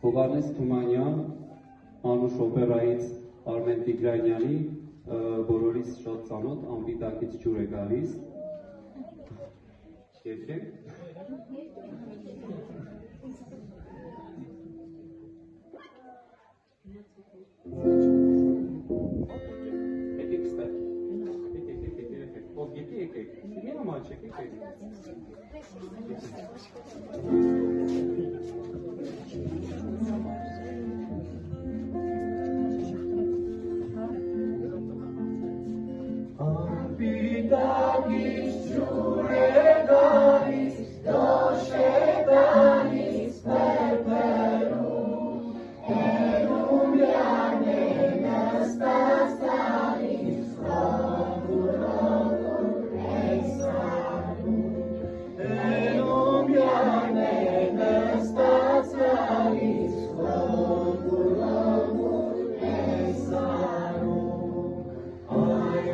Հովհաննես Թումանյան, Անուշ օպերայից Արմեն Տիգրանյանի, բոլորիս շատ ծանոթ, անպիտակից ջուր է գալիս։ Երկեք։ Եկեք ստեղ։ Եկեք։ Մի համաչեք, եկեք։ Անպիտակից ջուր է գալիս, դոշ է գալիս պերպերում, Հերումյան է նստած տալիս, խորհուրդ էսանում, Հերումյան է նստած տալիս, խորհուրդ էսանում, այ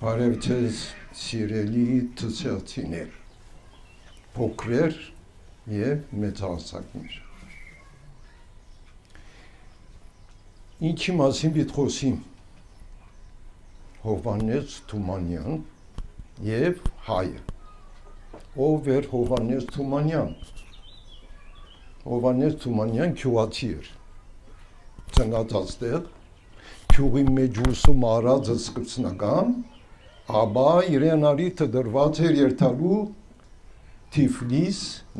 Բարև ձեզ սիրելի թզեղցիներ, փոքրեր և մեծահասակներ։ Ինչի մասին պիտի խոսիմ Հովհաննես Թումանյան և հայը։ Ով էր Հովհաննես Թումանյան։ Հովհաննես Թումանյան գյուղացի էր, ծնած այստեղ, գյուղի մեջ ուսում արածը սկզբնական, ապա իրեն արիթը դրված էր երթալու Թիֆլիս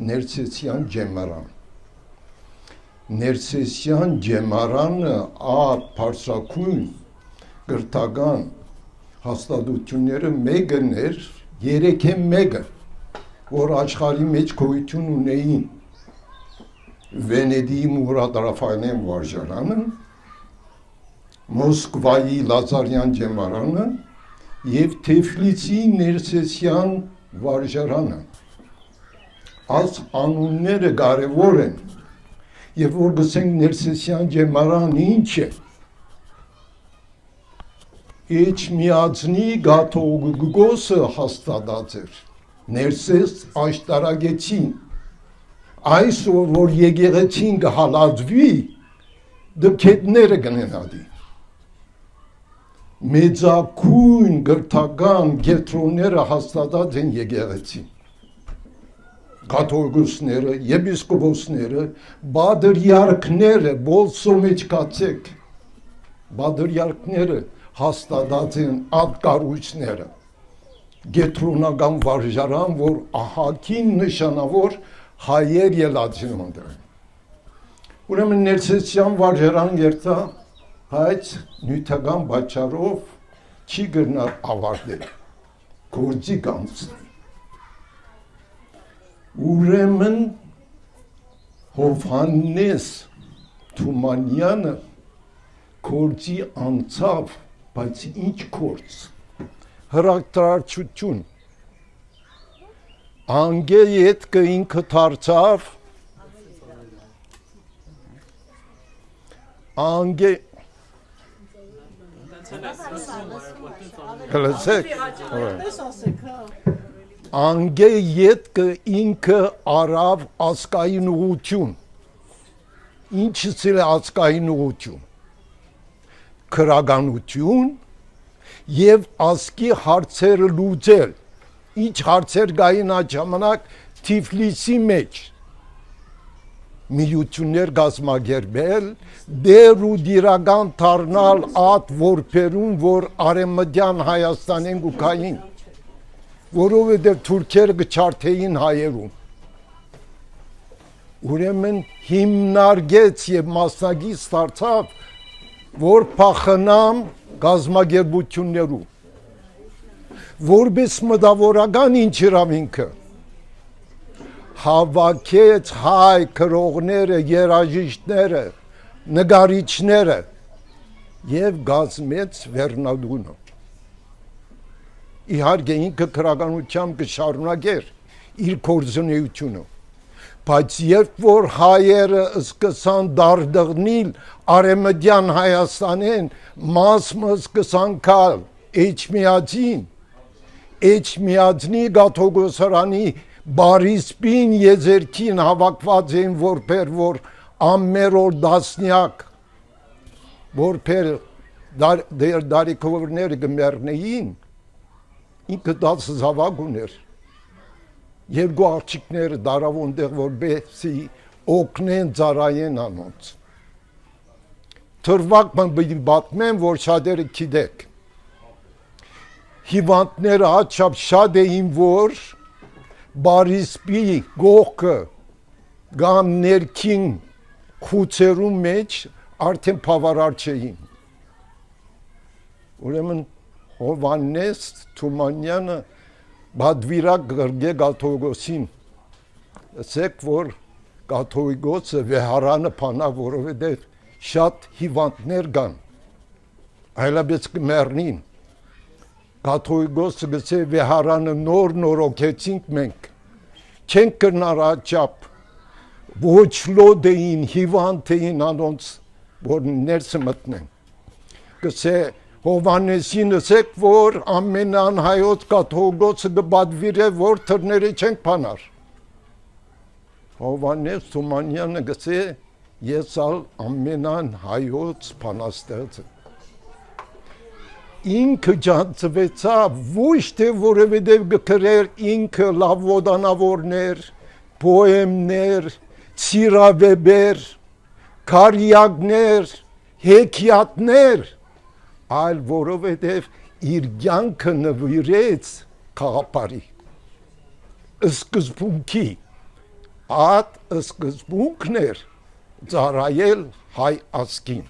Ներսեսյան ջեմարան։ Ներսեսյան ջեմարանը բարձրակույն կրթական հաստատությունները մեկն էր, երեքեն մեկը, որ աշխարհի մեջ գոյություն ունեին Վենեդիի Մուրադ Ռաֆայելյան վարժարանը, Մոսկվայի Լազարյան ջեմարանը և Թիֆլիսի Ներսեսյան վարժարանը։ Այս անունները կարևոր են, և որ գսենք Ներսեսյան ջեմարան ինչ է, Էջմիածնի Գաթողիկոսը հաստատած էր, Ներսես աշտարակեցին, այսօր որ եկեղեցին կհալածվի, դքետները կնենադի։ Մեծակույն գրթական կետրոնները հաստատած են եկեղեցին։ կաթողիկոսները, եպիսկոպոսները, բادرյարքները, բոլսո մեջ կացեք, բادرյարքները հաստատած են այդ կառույցները, գետրոնական վարժարան, որ ահագին նշանավոր հայեր ելածին ընդրեն։ Ուրեմն ներսեսյան վարժարան երթա, բայց նյութական բաճարով չի գրնար ավարտել, գործի կանցնի։ Ուրեմն Հովհաննես Թումանյանը գործի անցավ, բայց ինչ գործ, հրատարակչություն, անգե ետքը ինքը դարձավ, անգե անգե ետքը ինքը արավ ասկային ուղություն, ինչս էլ է ասկային ուղություն, քրագանություն և ասկի հարցերը լուծել, ինչ հարցեր գային այդ ժամանակ Թիֆլիսի մեջ, միություններ գազմագերբել, դեր ու դիրական դառնալ այդ որբերուն, որ արևմտյան Հայաստանեն գուքային, որովհետև թուրքերը գչարթեին հայերում։ Ուրեմն հիմնարկեց և մասնագից դարձավ, որ փախնամ գազմագերբություններում, որպես մտավորական ինչ իրավինքը, հավաքեց հայ քրողները, երաժիշտները, նկարիչները և գազմեց վերնադունը։ Իհարկե ինքը քրագանությամբ կշարունակեր իր գործունեությունը, բայց երբ որ հայերը սկսան դարդղնիլ արևմտյան Հայաստանեն, մասը սկսան գալ Էջմիածին, Էջմիածնի Գաթողիկոսարանի Բարիսպին եզերքին հավաքված էին որբեր, որ ամմերոր դասնյակ որբեր դարիքովները գմերնեին, ինքը 10 զավակ ուներ, երկու աղջիկները դարավոնդեղ որբեսի օգնեն ծառայեն անոնց։ Թրվակ բատմեն, որ շատերը գիտեք։ Հիվանդները հատչապ շատ էին, որ Բարիսպի գողքը գամ ներքին խուցերու մեջ արդեն բավարար չէին։ Ուրեմն Հովհաննես Թումանյանը բադվիրակ գրգե Գաթողիկոսին, ասեք, որ Գաթողիկոսը վեհարանը փանա, որովհետև շատ հիվանդներ կան, այլապես կմեռնին։ Գաթողիկոսը գսե վեհարանը նոր օգեցինք մենք, չենք կրնար աճապ, ոչ լոդ էին, հիվանդ էին անոնց, որ ներսը մտնեն։ Գսե Հովհաննեսին ասեք, որ ամենան հայոց կաթողիկոսը կբադվիրե, որ թրները չենք փանար։ Հովհաննես Թումանյանը գսե, ես ալ ամենան հայոց փանաստեղծ եմ։ Ինքը ջանցվեցավ, ոչ թե որևէ գքրեր ինքը լավ ոդանավորներ, պոեմներ, ցիրավեբեր, քարյակներ, հեքիաթներ, այլ որովհետև իր կյանքը նվիրեց խաղապարի, սկզբունքի, այդ սկզբունքն էր ծառայել հայ ազգին։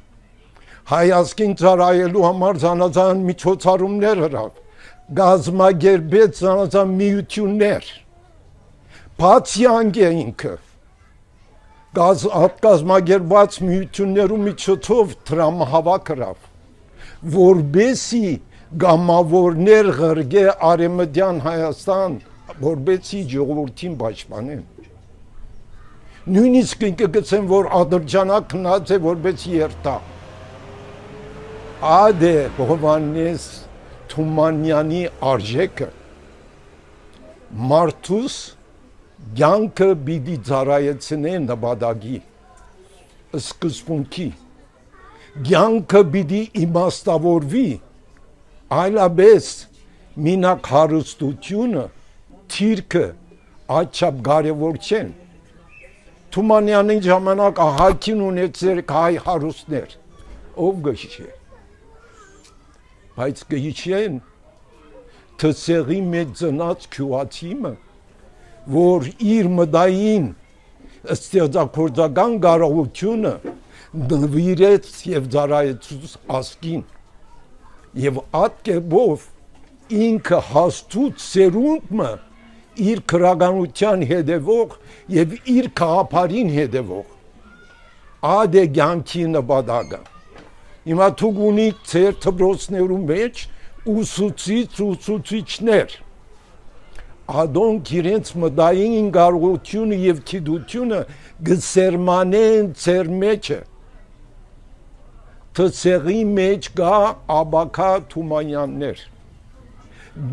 Հայ ազգին ծառայելու համար զանազան միջոցառումներ հրավ, գազմագերբեց զանազան միություններ, բացի անգե ինքը, գազմագերբած միություններու միջոցով տրամահավաք հրավ, որբեսի գամավորներ ղրգե արևմտյան Հայաստան, որբեսի ժողովրդին պաշտպանեն։ Նույնիսկ ինքը գցեն, որ Ադրբեջանակ քնած է, որբեսի երթա։ Այդ է Հովհաննես Թումանյանի արժեքը, մարդուս կյանքը պիտի ծառայեցնե նպատակի, սկզբունքի, կյանքը պիտի իմաստավորվի, այլապես մինակ հարստությունը, թիրքը, աչափ կարևոր չեն։ Թումանյանի ժամանակ ահագին ունեցեր հայ հարուստներ, ով գիշե։ Բայց գիշեն թսեղի մեջ ծնած քյուացիմը, որ իր մտային ստեղծագործական կարողությունը նվիրեց եւ ծառայեց ասկին եւ ատկեբով ինքը հաստուց սերունդը իր քրագանության հետևող եւ իր քաղաքարին հետևող ադե ցանկի նպատակը հիմա դուք ունիք ձեր դպրոցներում մեջ ուսուցիչներ ադոնք իրենց մտային կարողությունը եւ գիտությունը գսերմանեն ձեր մեջը թսեղի մեջ գա Աբակա Թումանյաններ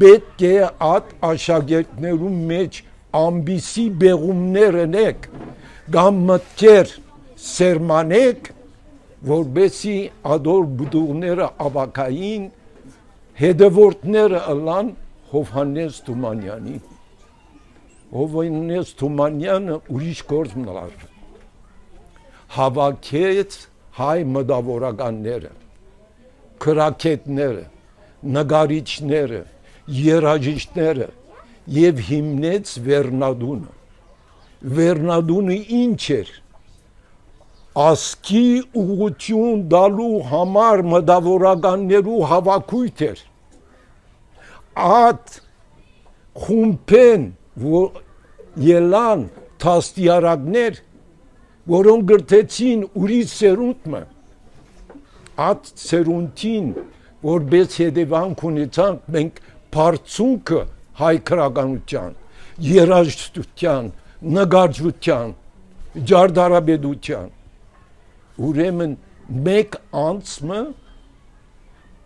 պետք է այդ աշակերտներու մեջ ամբիսի բեղումներ ունեք կամ մտքեր սերմանեք որբեսի ադոր բդուղները Աբակային հետևորդները ըլան Հովհաննես Թումանյանի Հովհաննես Թումանյանը ուրիշ գործ մնար հավաքեց հայ մտավորականները քրակետները նկարիչները երաժիշտները եւ հիմնեց Վերնադունը ինչ էր ասկի ուղղություն դալու համար մտավորականներու հավաքույթ էր ատ խումբեն ելան թաստիարակներ որոնք գրթեցին ուրիշ սերունդը ատ սերունդին որպես հետևանք ունեցանք մենք բարձունքը հայ քրագանության երաժշտության նկարչության ջարդարաբեդության ուրեմն մեկ անցմը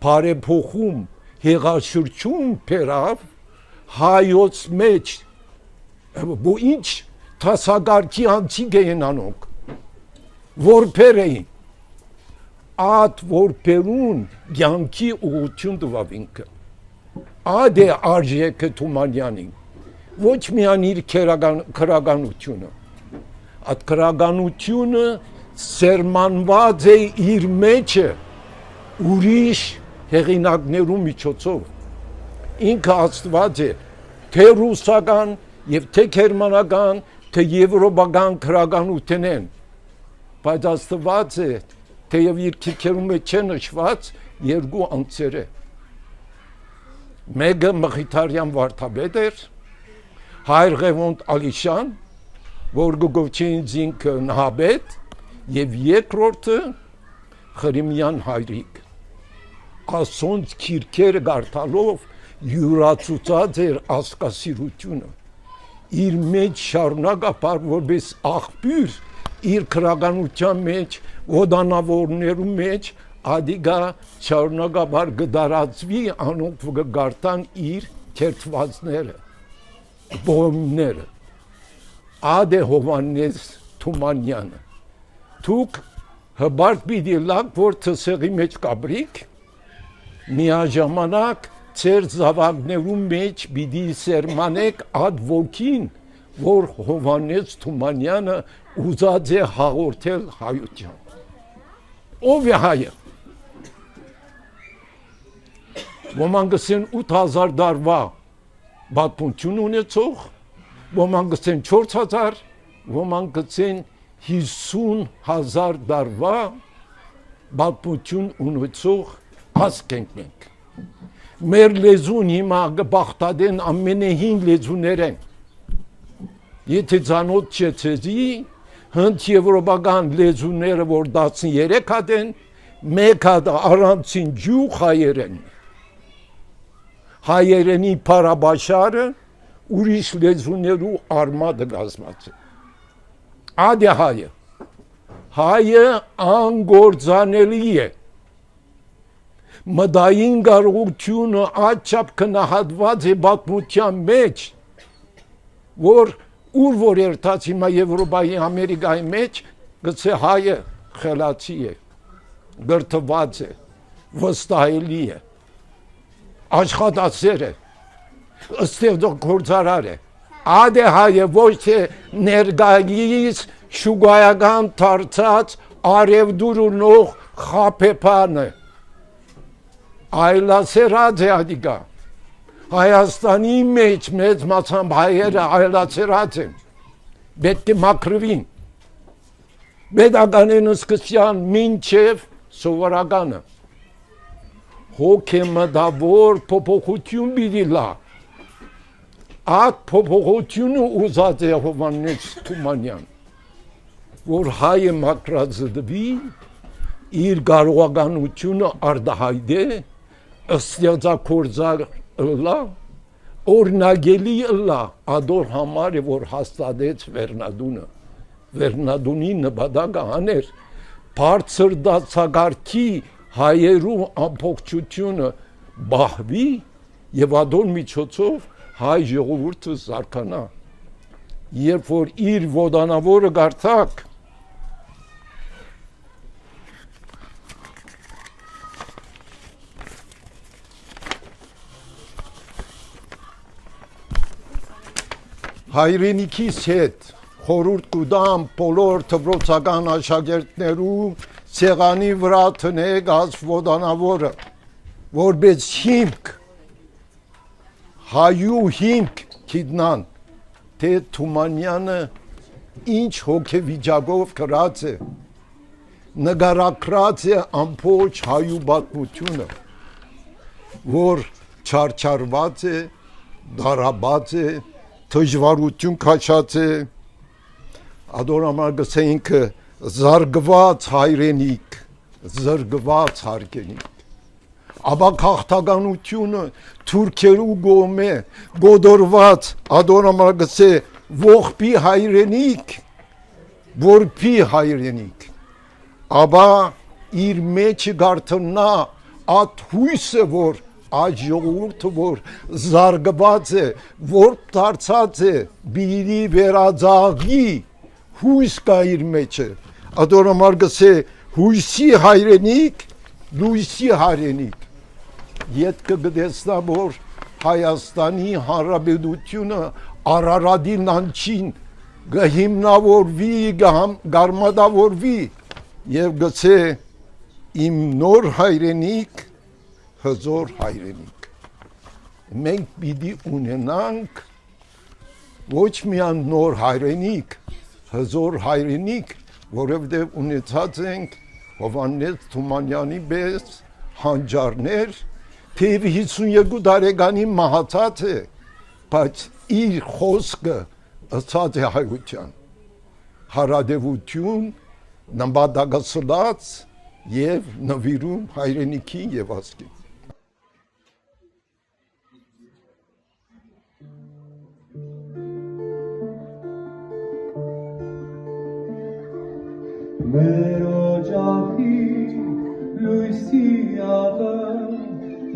բարեփոխում հեղաշրջում բերավ հայոց մեջ ու ինչ տասագարքի անցիկ էին անոնք որբեր էին ատ որբերուն յանքի ուղություն տվավ ինքը ադե արժեքը Թումանյանին ոչ միայն իր քրագանությունը այդ քրագանությունը սերմանված է իր մեջը ուրիշ հեղինակներու միջոցով ինքը աստված է թե ռուսական եւ թե գերմանական թե եվրոպական քրագանությունեն բայց աստված է թեև իր քիքերում է չնշված երկու անձեր է մեկը Մխիթարյան Վարդապետ էր հայր Ղևոնդ Ալիշան որ գողջին զինքը նահապետ եւ երկրորդը Խրիմյան Հայրիկ ասոնց քիրքերը գարտալով յուրացուցած էր ասկասիրությունը իր մեջ շարունակապար որպես աղբյուր իր քրագանության մեջ ոդանավորներու մեջ ադիգա շարունակապար գդարածվի անոնք գարտան իր քերթվածները բոմները ադե Հովհաննես Թումանյանը դուք հբարտ պիտի լակ որ թսեղի մեջ կաբրիկ միաժամանակ ծեր զավակներու մեջ պիտի սերմանեք ад ոգին որ Հովհաննես Թումանյանը ուզած է հաղորդել հայության ով է հայը ոմանք գսեն 8000 դարվա պատմություն ունեցող ոմանք գսեն 4000 ոմանք գսեն 50000 դարվա պատմություն ունեցող ազգ ենք մենք մեր լեզուն հիմա գբախտադեն ամենահին լեզուներ են եթե ցանոթ չեցեզի հնդ եվրոպական լեզուները որ 13 հատ են մեկ հատ առանցին ջուղ հայերեն հայերենի փարաբաշարը ուրիշ լեզուներու արմատը կազմած է ադե հայը անգործանելի է մտային կարողությունը աչափ կնահատված է պատմության մեջ որ ուր որ երթած հիմա Եվրոպայի Ամերիկայի մեջ գցե հայը խելացի է գրթված է վստահելի է աշխատասեր է ստեղծագործարար է Ադե հայը ոչ թե ներգայիս շուգայական դարձած արևդուրունող խապեպանը, այլացերած է ադիգա։ Հայաստանի մեջ մեծ մասամբ հայերը այլացերած են, պետք է մաքրվին, պետականեն սկսյան մինչև սովորականը, հոգեմտավոր փոփոխություն պիտի լա, այդ փոփոխությունը ուզած է Հովհաննես Թումանյան, որ հայը մաքրածդվի, իր կարողականությունը արտահայտե, ստեղծագործար լա, օրնագելի լա, ադոր համար է, որ հաստատեց Վերնադունը, Վերնադունի նպատակը հաներ, բարձր դասակարգի հայերու ամբողջությունը բահվի եւ ադոր միջոցով հայ ժողովուրդը զարգանա, երբ որ իր ոտանավորը գարտակ, հայրենիքիս հետ խորհուրդ կուտամ բոլոր դպրոցական աշակերտներու սեղանի վրա տնեք այս ոտանավորը, որպես հիմք, հայու հիմք գիտնան, թե Թումանյանը ինչ հոգեվիճակով գրած է, նկարագրած է ամբողջ հայու պատմությունը, որ չարչարված է, դարաբած է, դժվարություն քաշած է, ադորամար գսեինք զարգված հայրենիք, զրկված հայրենիք, ապա քաղաքականությունը թուրքերու գոմե գոդորված ադորամար գսե ողբի հայրենիք, որբի հայրենիք, ապա իր մեջը գարտնա այդ հույսը, որ այդ ժողովուրդը, որ զարգված է, որ դարձած է, բիրի վերածաղի, հույս կա իր մեջը, ադորամար գսե հույսի հայրենիք, լույսի հայրենիք, ետքը գտեսնա, որ Հայաստանի Հանրապետությունը Արարատի լանջին գհիմնավորվի, գարմատավորվի եւ գցե իմ նոր հայրենիք, հզոր հայրենիք։ Մենք պիտի ունենանք ոչ միայն նոր հայրենիք, հզոր հայրենիք, որովհետև ունեցած ենք Հովհաննես Թումանյանի պես հանճարներ, թեև 52 տարեկանի մահացած է, բայց իր խոսքը ըսած է հայության, հարադևություն, նպատակասլաց եւ նվիրում հայրենիքին եւ ազգին։ Մեր օջախի լույսի աղը,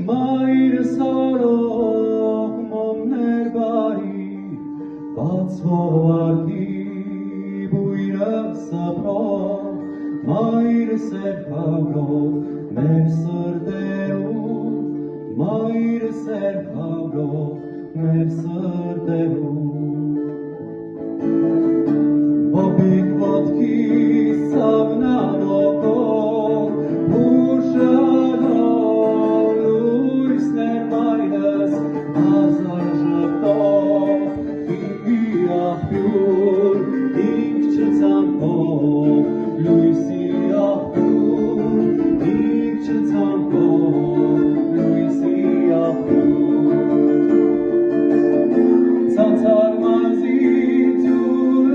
մայրս արող մոմներ բարի, բացվող արդի բույրը սապրող, մայրս էր խավրող, մեր սրտերում, մայրս էր խավրող, մեր սրտերում։ Բոբիկ ոտքի սավնանողով, ուշանով, լույսներ մայրս, ազար ժպտով, ինգի աղբյուր, ինք չծամքով, լույսի աղբյուր, ինք չծամքով, լույսի աղբյուր։ Ցածար մարզի ձուր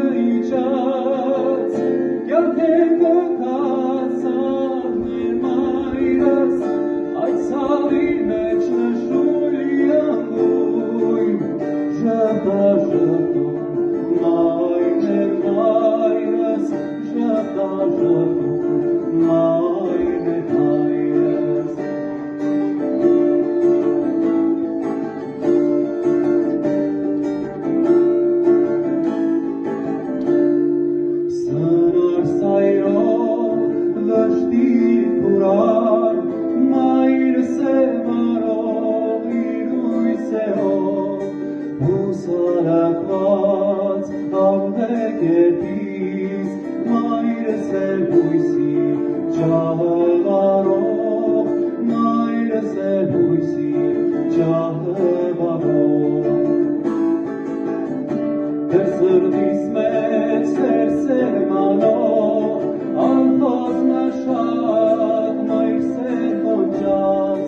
շատ մայր սեր կոնջած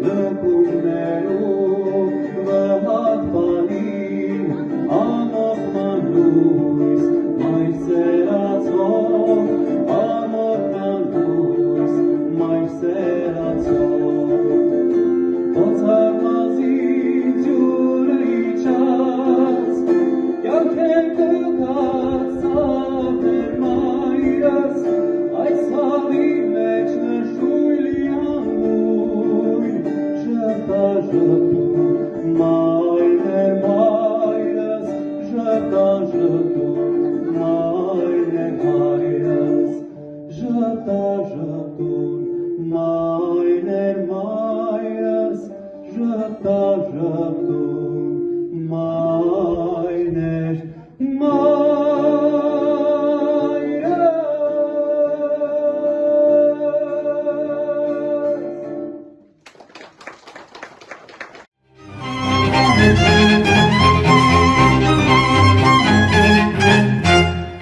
լկումներում վհատ բանին ամոթման լույս մայր սերացող ամոթման լույս մայր սերացող Ոցարմազին ջուրը իջած կյանքեն կգած սավներ մայրս այս հավի մեջ նշույլի անգույն շղթա